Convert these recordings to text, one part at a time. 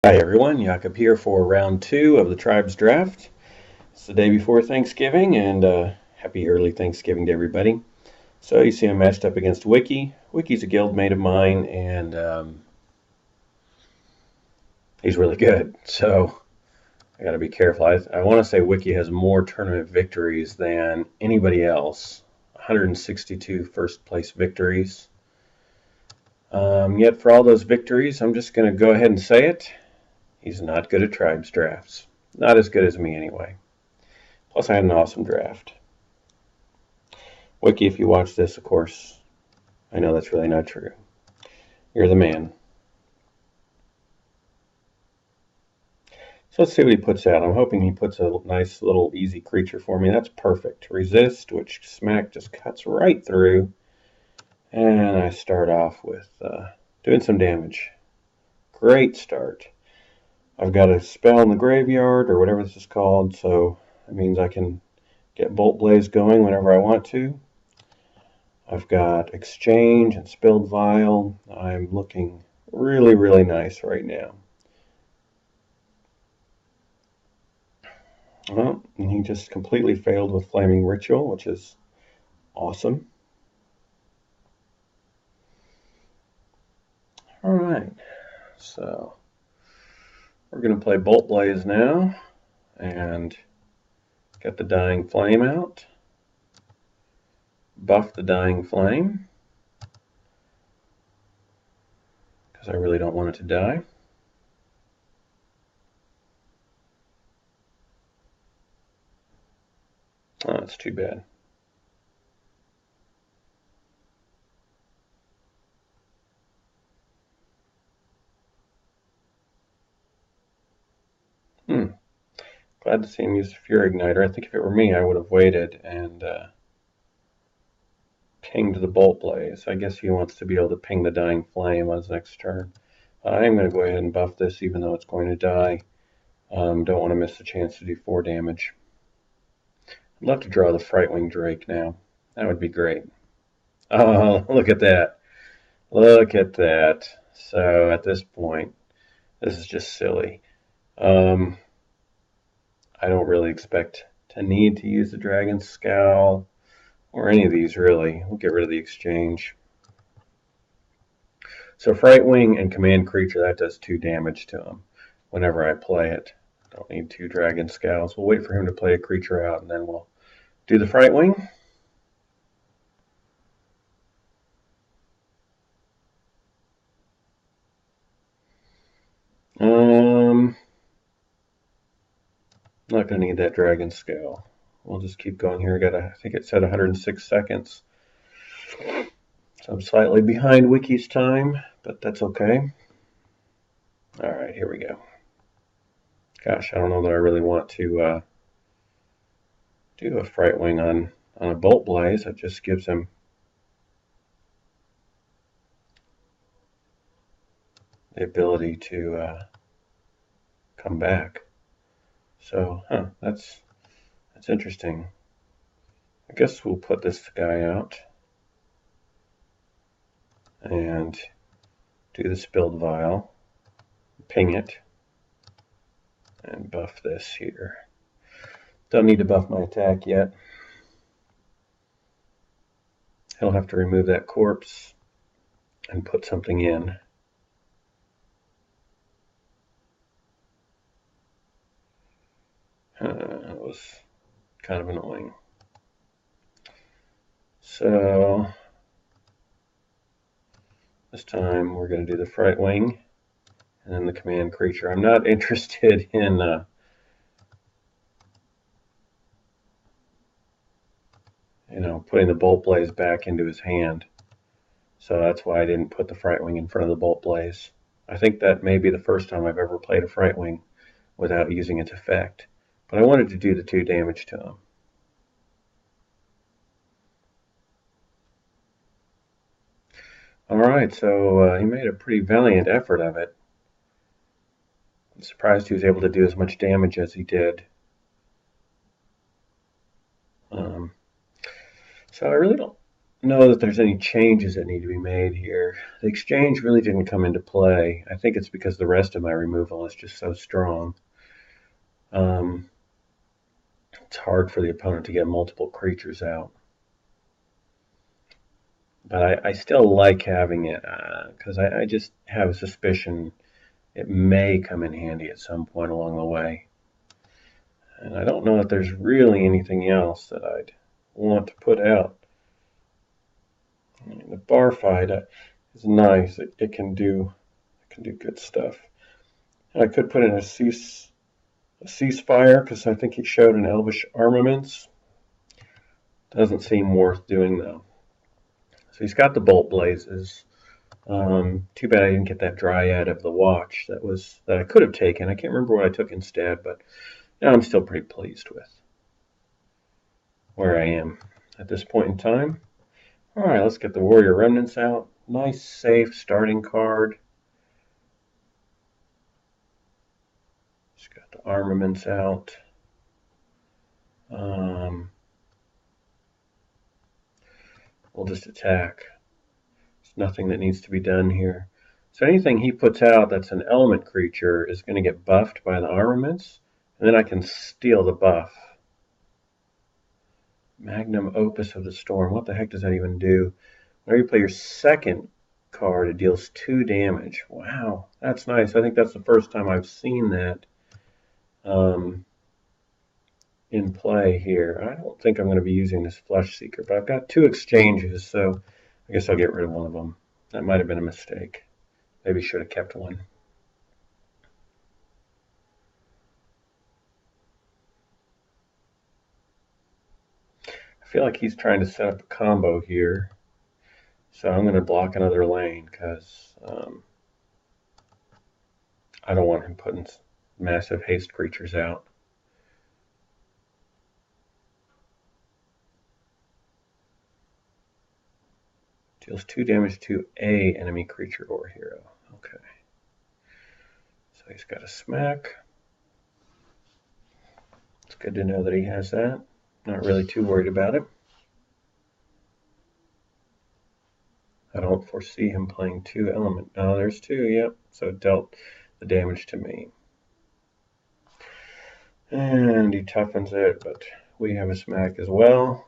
Hi everyone, Jakob here for round 2 of the Tribes Draft. It's the day before Thanksgiving, and happy early Thanksgiving to everybody. So you see I'm matched up against Wiki. Wiki's a guildmate of mine, and he's really good. So I got to be careful. I want to say Wiki has more tournament victories than anybody else. 162 first place victories. Yet for all those victories, I'm just going to go ahead and say it. He's not good at Tribes drafts. Not as good as me anyway. Plus, I had an awesome draft. Wiki, if you watch this, of course, I know that's really not true. You're the man. So let's see what he puts out. I'm hoping he puts a nice little easy creature for me. That's perfect. Resist, which smack just cuts right through. And I start off with doing some damage. Great start. I've got a spell in the graveyard, or whatever this is called, so that means I can get Bolt Blaze going whenever I want to. I've got Exchange and Spilled Vial. I'm looking really, really nice right now. Well, and he just completely failed with Flaming Ritual, which is awesome. All right, so we're going to play Bolt Blaze now and get the Dying Flame out. Buff the Dying Flame because I really don't want it to die. Oh, that's too bad. Glad to see him use Fury Igniter. I think if it were me, I would have waited and pinged the Bolt Blaze. I guess he wants to be able to ping the Dying Flame on his next turn. I'm going to go ahead and buff this even though it's going to die. Don't want to miss the chance to do 4 damage. I'd love to draw the Frightwing Drake now. That would be great. Oh, look at that. Look at that. So at this point, this is just silly. I don't really expect to need to use the Dragon Scowl or any of these really. We'll get rid of the exchange. So Frightwing and Command Creature, that does 2 damage to him whenever I play it. Don't need 2 Dragon Scowls. We'll wait for him to play a creature out and then we'll do the Frightwing. Not going to need that Dragon Scale. We'll just keep going here. I think it said 106 seconds. So I'm slightly behind Wiki's time, but that's okay. All right, here we go. Gosh, I don't know that I really want to do a Frightwing on a Bolt Blaze. It just gives him the ability to come back. So, that's interesting. I guess we'll put this guy out and do the Spilled Vial, ping it, and buff this here. Don't need to buff my attack yet. He'll have to remove that corpse and put something in. That was kind of annoying. So this time we're going to do the Frightwing and then the Command Creature. I'm not interested in putting the Bolt Blaze back into his hand. So that's why I didn't put the Frightwing in front of the Bolt Blaze. I think that may be the first time I've ever played a Frightwing without using its effect. But I wanted to do the 2 damage to him. Alright, so he made a pretty valiant effort of it. I'm surprised he was able to do as much damage as he did. So I really don't know that there's any changes that need to be made here. The exchange really didn't come into play. I think it's because the rest of my removal is just so strong. It's hard for the opponent to get multiple creatures out. But I still like having it because I just have a suspicion it may come in handy at some point along the way. And I don't know that there's really anything else that I'd want to put out. I mean, the bar fight is nice. It can do good stuff. And I could put in a ceasefire because I think he showed an Elvish Armaments. Doesn't seem worth doing though. So he's got the Bolt Blazes. Too bad I didn't get that Dryad of the Watch that I could have taken. I can't remember what I took instead, but I'm still pretty pleased with where I am at this point in time. All right, let's get the Warrior Remnants out. Nice, safe starting card. Just got the armaments out. We'll just attack. There's nothing that needs to be done here. So anything he puts out that's an element creature is going to get buffed by the armaments, and then I can steal the buff. Magnum Opus of the Storm. What the heck does that even do? Whenever you play your second card, it deals 2 damage. Wow, that's nice. I think that's the first time I've seen that in play here. I don't think I'm going to be using this Flesh Seeker, but I've got 2 exchanges, so I guess I'll get rid of one of them. That might have been a mistake. Maybe should have kept one. I feel like he's trying to set up a combo here. So I'm going to block another lane because I don't want him putting massive haste creatures out. Deals 2 damage to a enemy creature or hero. Okay. So he's got a smack. It's good to know that he has that. Not really too worried about it. I don't foresee him playing 2 element. Oh, there's 2, yep. So it dealt the damage to me. And he toughens it, but we have a smack as well.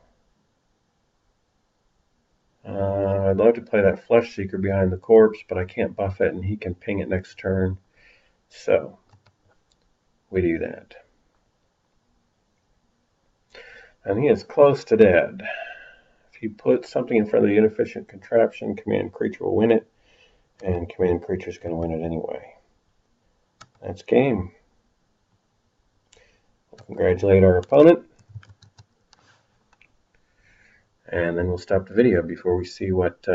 I'd love to play that Flesh Seeker behind the corpse, but I can't buff it, and he can ping it next turn. So we do that. And he is close to dead. If you put something in front of the inefficient contraption, command creature will win it, and command creature is going to win it anyway. That's game. We'll congratulate our opponent. And then we'll stop the video before we see what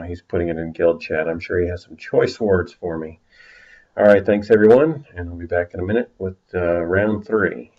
he's putting it in guild chat. I'm sure he has some choice words for me. All right, thanks everyone, and we'll be back in a minute with round 3.